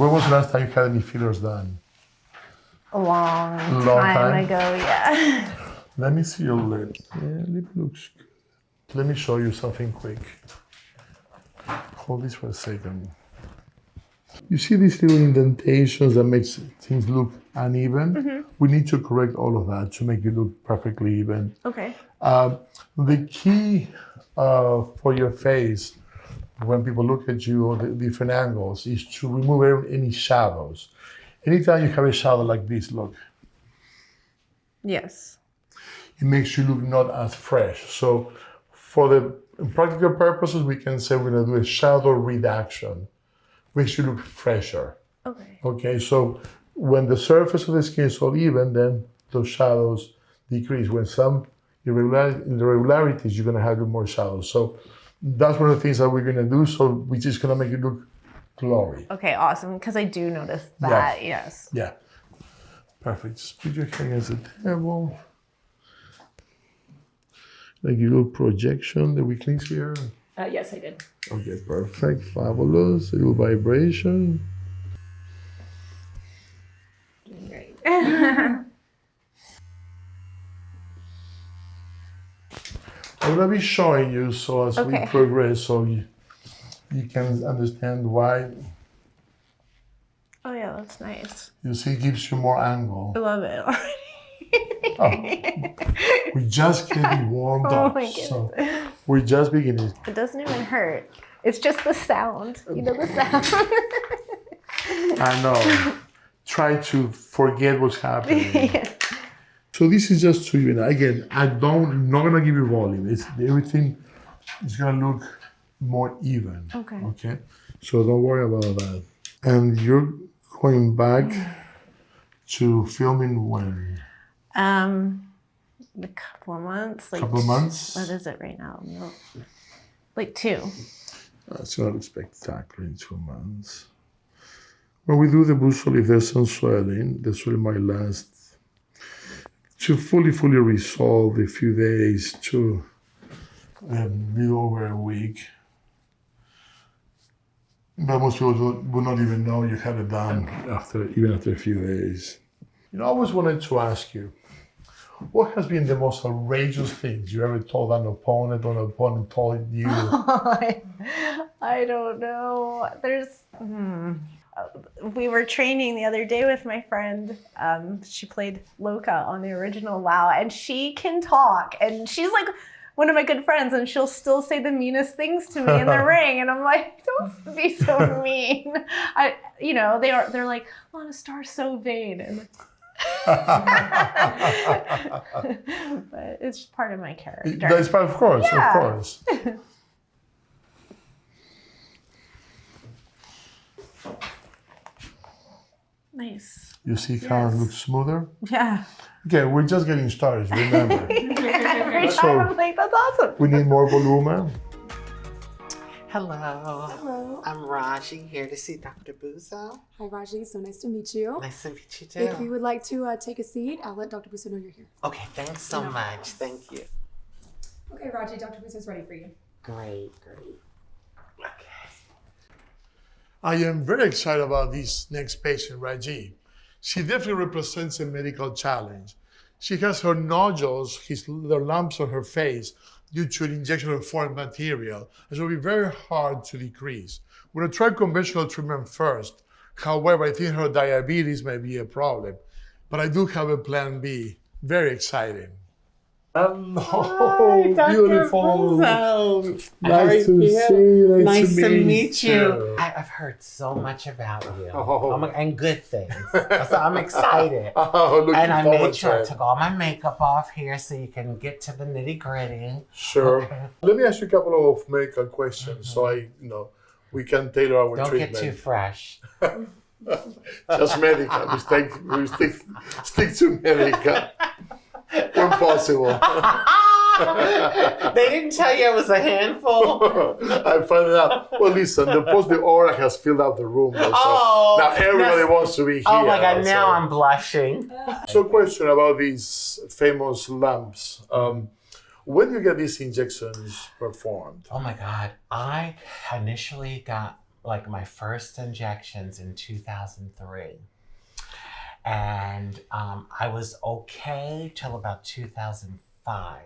When was the last time you had any fillers done? A long time ago, yeah. Let me see your lip. Yeah, lip looks good. Let me show you something quick. Hold this for a second. You see these little indentations that makes things look uneven? Mm-hmm. We need to correct all of that to make it look perfectly even. Okay. The key for your face, when people look at you at the different angles, is to remove any shadows. Anytime you have a shadow like this, look, Yes. it makes you look not as fresh. So for the practical purposes, we can say we're gonna do a shadow reduction. Makes you look fresher. Okay. Okay, so when the surface of the skin is all even, then those shadows decrease. When some irregularities, you're gonna have more shadows. So that's one of the things that we're gonna do. So we're just gonna make it look glowy. Okay, awesome. Because I do notice that, yes. Yeah, perfect. Just put your hand against the table. Like your little projection, the weaklings here. Yes, I did. Okay, perfect, fabulous. A little vibration. Doing great. I'm gonna be showing you so as we progress, so you can understand why. Oh yeah, that's nice. You see, it gives you more angle. I love it already. We just getting warmed up, so we're just beginning. It doesn't even hurt. It's just the sound. You know the sound. I know. Try to forget what's happening. Yeah. So this is just to even. Again, I'm not gonna give you volume. Everything is gonna look more even. Okay. Okay. So don't worry about that. And you're going back to filming when? A couple of months. Like, Couple of months? What is it right now? No, like 2. It's not spectacular in 2 months. When we do the Busso, if there's some swelling, the swelling might last to fully resolve a few days to a little over a week. But most people would not even know you had it done even after a few days. I always wanted to ask you, what has been the most outrageous things you ever told an opponent or an opponent told you? I don't know. We were training the other day with my friend. She played Loka on the original WoW, and she can talk, and she's like one of my good friends, and she'll still say the meanest things to me in the ring, and I'm like, don't be so mean. They're like, Lana Star's so vain, and but it's part of my character. That's part, of course, of course. Nice. You see how it looks smoother? Yeah. Okay, we're just getting started, remember. Every time I'm like, that's awesome. We need more volume. Hello. Hello. I'm Rajee, here to see Dr. Busso. Hi, Rajee. So nice to meet you. Nice to meet you too. If you would like to take a seat, I'll let Dr. Busso know you're here. Okay, thanks so much. Thank you. Okay, Rajee, Dr. Busso's ready for you. Great. Okay. I am very excited about this next patient, Rajee. She definitely represents a medical challenge. She has her nodules, the lumps on her face, due to an injection of foreign material. It will be very hard to decrease. We're gonna try conventional treatment first. However, I think her diabetes may be a problem. But I do have a plan B. Very exciting. Hello, Hi, Dr. beautiful. Busso. Nice to see you. Nice to meet you. I've heard so much about you. And good things. So I'm excited. And I made sure I took all my makeup off here so you can get to the nitty-gritty. Sure. Okay. Let me ask you a couple of medical questions so we can tailor our treatment. Don't get too fresh. Just medical. We stick to medical. When possible. They didn't tell you it was a handful. I found it out. Well, listen, the aura has filled out the room. So now everybody wants to be here. Oh my God, now I'm blushing. So question about these famous lumps. When do you get these injections performed? Oh my God, I initially got like my first injections in 2003. And I was okay till about 2005.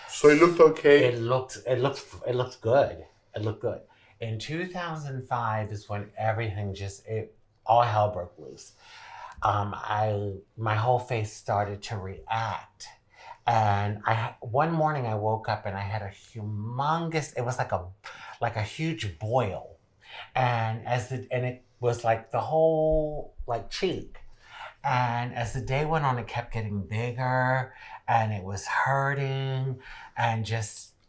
So it looked okay? It looked good. It looked good. In 2005 is when everything all hell broke loose. My whole face started to react. And one morning I woke up and I had a humongous, it was like a huge boil. And it was like the whole like cheek. And as the day went on, it kept getting bigger and it was hurting. And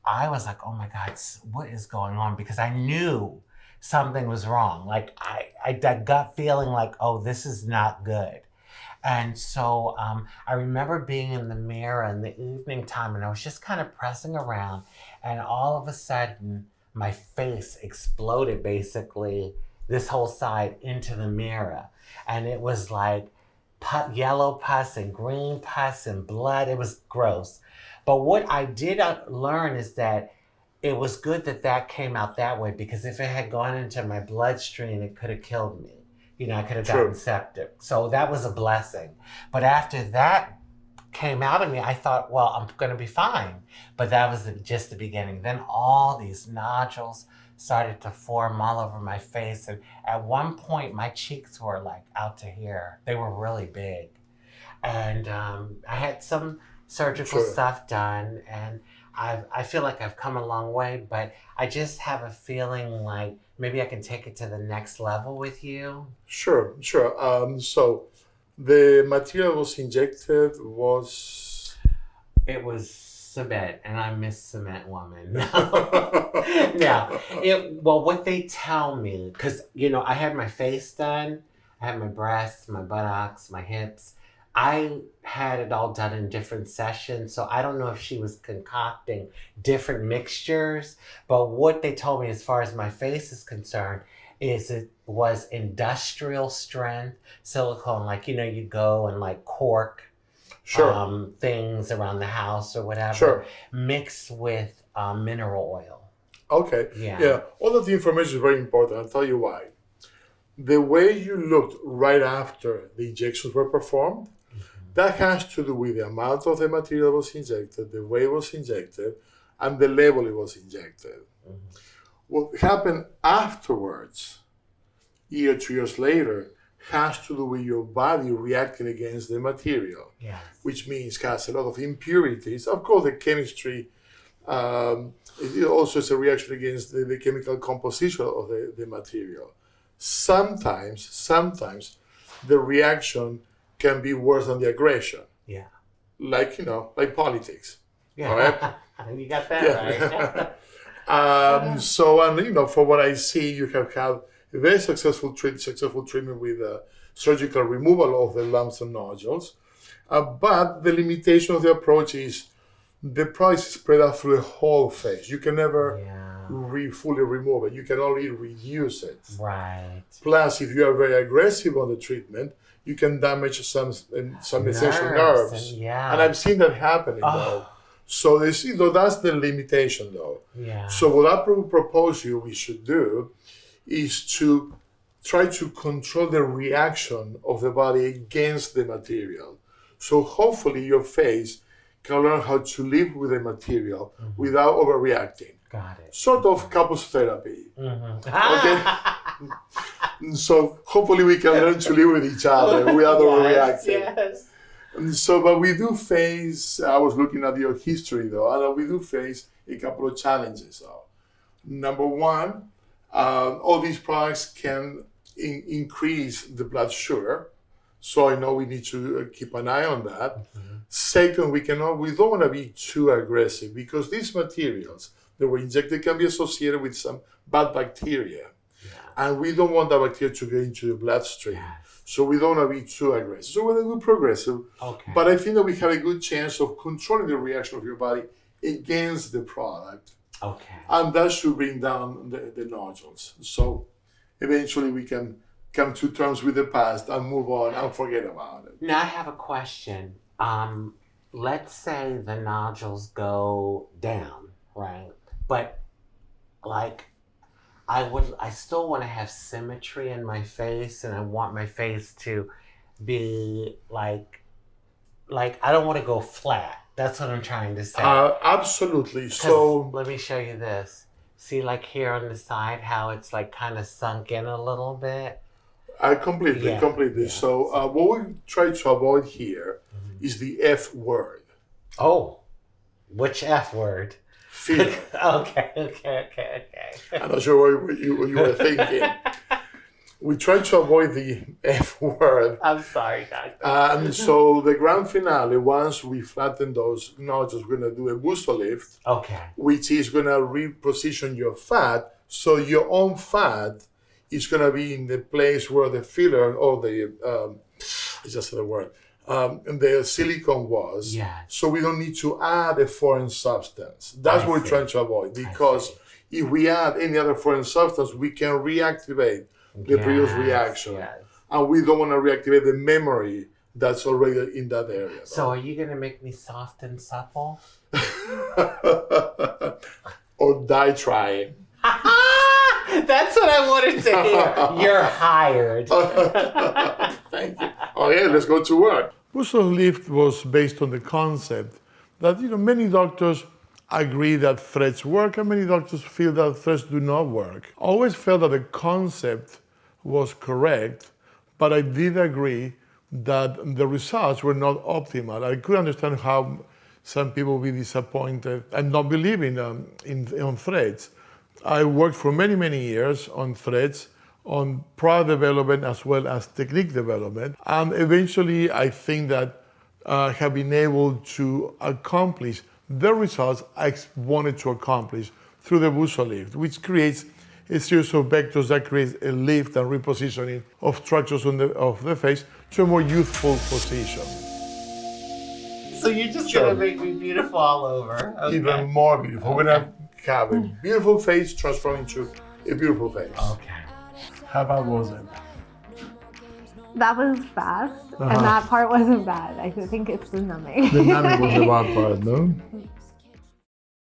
I was like, oh my God, what is going on? Because I knew something was wrong. Like that gut feeling like, oh, this is not good. And so I remember being in the mirror in the evening time and I was just kind of pressing around and all of a sudden my face exploded basically this whole side into the mirror. And it was like yellow pus and green pus and blood. It was gross. But what I did learn is that it was good that came out that way because if it had gone into my bloodstream, it could have killed me. You know, I could have gotten septic. So that was a blessing. But after that came out of me, I thought, well, I'm going to be fine. But that was just the beginning. Then all these nodules started to form all over my face. And at one point, my cheeks were like out to here. They were really big. And I had some surgical stuff done. And I feel like I've come a long way. But I just have a feeling like maybe I can take it to the next level with you. Sure. So the material was injected was... It was cement, and I miss cement woman. Now, what they tell me, because, you know, I had my face done, I had my breasts, my buttocks, my hips. I had it all done in different sessions, so I don't know if she was concocting different mixtures, but what they told me as far as my face is concerned is it was industrial strength silicone, like, you know, you go and like cork things around the house or whatever, mixed with mineral oil. Okay. Yeah. All of the information is very important. I'll tell you why. The way you looked right after the injections were performed, that has to do with the amount of the material that was injected, the way it was injected, and the level it was injected. What happened afterwards, year, 2 years later, has to do with your body reacting against the material, which means has a lot of impurities. Of course, the chemistry it also is a reaction against the chemical composition of the material. Sometimes the reaction can be worse than the aggression. Yeah. Like, you know, like politics. Yeah. All right? You got that right. So, and, you know, for what I see, you have had a very successful treatment with surgical removal of the lumps and nodules. But the limitation of the approach is the product is spread out through the whole face. You can never fully remove it. You can only reduce it. Right. Plus, if you are very aggressive on the treatment, you can damage some essential nerves. And I've seen that happening, though. So that's the limitation, though. Yeah. So what I propose we should do is to try to control the reaction of the body against the material. So hopefully your face can learn how to live with the material without overreacting. Got it. Sort of couples therapy. Okay? So hopefully we can learn to live with each other without overreacting. Yes. And so, but we do face, I was looking at your history though, and we do face a couple of challenges though. Number one, all these products can increase the blood sugar. So I know we need to keep an eye on that. Second, we don't want to be too aggressive because these materials that were injected can be associated with some bad bacteria. And we don't want that bacteria to get into the bloodstream. So we don't want to be too aggressive. So we're going to do progressive. But I think that we have a good chance of controlling the reaction of your body against the product. And that should bring down the nodules. So eventually we can come to terms with the past and move on and forget about it. Now I have a question. Let's say the nodules go down, right? But like I still want to have symmetry in my face, and I want my face to be like I don't want to go flat. That's what I'm trying to say. Absolutely. So let me show you this. See, like here on the side, how it's like kind of sunk in a little bit. Completely. Yeah. So what we try to avoid here is the F word. Oh, which F word? Filler. Okay. I'm not sure what you were thinking. We try to avoid the F word. I'm sorry, doctor. And so the grand finale, once we flatten those nodules, we're going to do a Busso lift. Okay. Which is going to reposition your fat. So your own fat is going to be in the place where the filler or the, it's just the word, the silicone was. Yeah. So we don't need to add a foreign substance. That's what we're trying to avoid, because if we add any other foreign substance, we can reactivate the previous reaction. Yes. And we don't want to reactivate the memory that's already in that area. So are you going to make me soft and supple? Or die trying. That's what I wanted to hear. You're hired. Thank you. Okay, let's go to work. Busso lift was based on the concept that many doctors agree that threads work, and many doctors feel that threads do not work. I always felt that the concept was correct, but I did agree that the results were not optimal. I could understand how some people will be disappointed and not believe in threads. I worked for many, many years on threads, on product development as well as technique development. And eventually, I think that I have been able to accomplish the results I wanted to accomplish through the Busso lift, which creates a series of vectors that creates a lift and repositioning of structures of the face to a more youthful position. So you're just going to make me beautiful all over. Okay. Even more beautiful. We're going to have a beautiful face transform into a beautiful face. Okay. How bad was it? That was fast, and that part wasn't bad. I think it's the numbing. The numbing was the bad part, no?